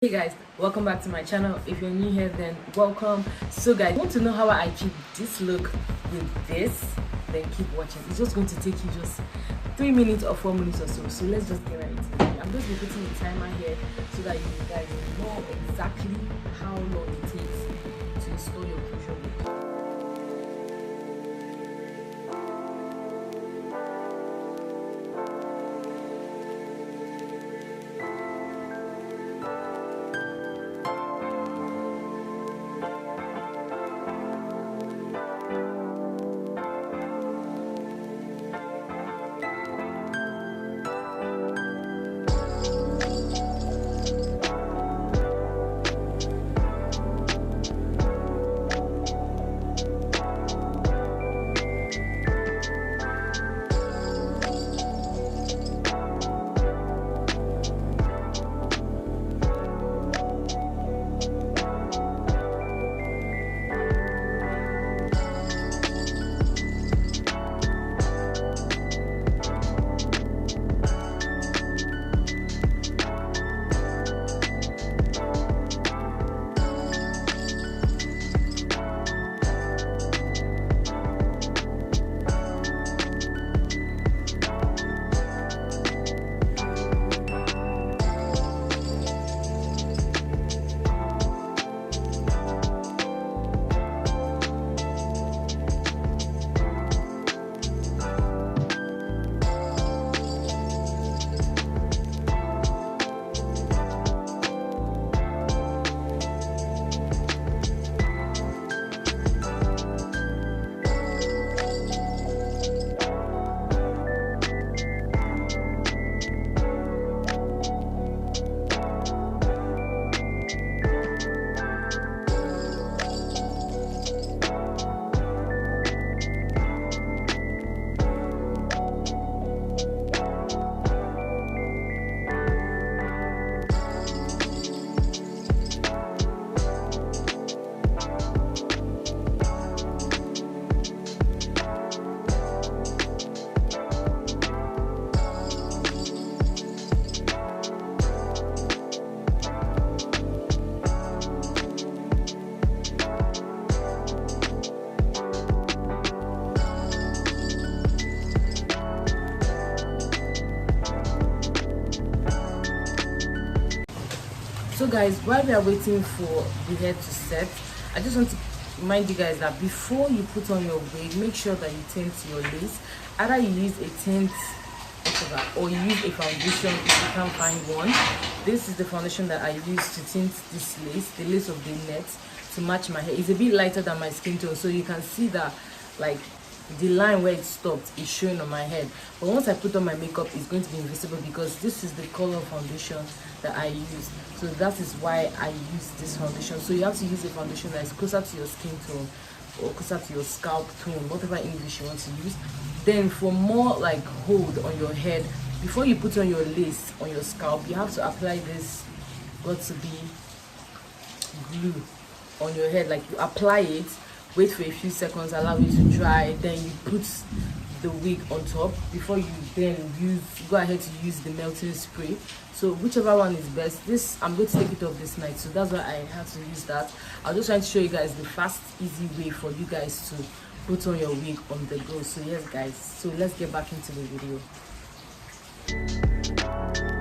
Hey guys, welcome back to my channel. If you're new here, then welcome. So guys, want to know how I achieve this look with this, then keep watching. It's just going to take you just 3 minutes or 4 minutes or so let's just get right into it. I'm just putting a timer here so that you guys know exactly how long it takes to install your closure wig. So guys, while we are waiting for the hair to set, I just want to remind you guys that before you put on your wig, make sure that you tint your lace. Either you use a tint or you use a foundation if you can't find one. This is the foundation that I use to tint this lace, the lace of the net, to match my hair. It's a bit lighter than my skin tone, so you can see that like the line where it stopped is showing on my head. But once I put on my makeup, it's going to be invisible because this is the color foundation that I use. So that is why I use this foundation. So you have to use a foundation that is closer to your skin tone or closer to your scalp tone, whatever English you want to use. Then for more like hold on your head, before you put on your lace on your scalp, you have to apply this got2be glue on your head. Like you apply it, wait for a few seconds, allow it to dry, then you put the wig on top before you then go ahead to use the melting spray. So whichever one is best. This, I'm going to take it off this night, so that's why I have to use that. I'll just try to show you guys the fast, easy way for you guys to put on your wig on the go. So yes guys, so let's get back into the video.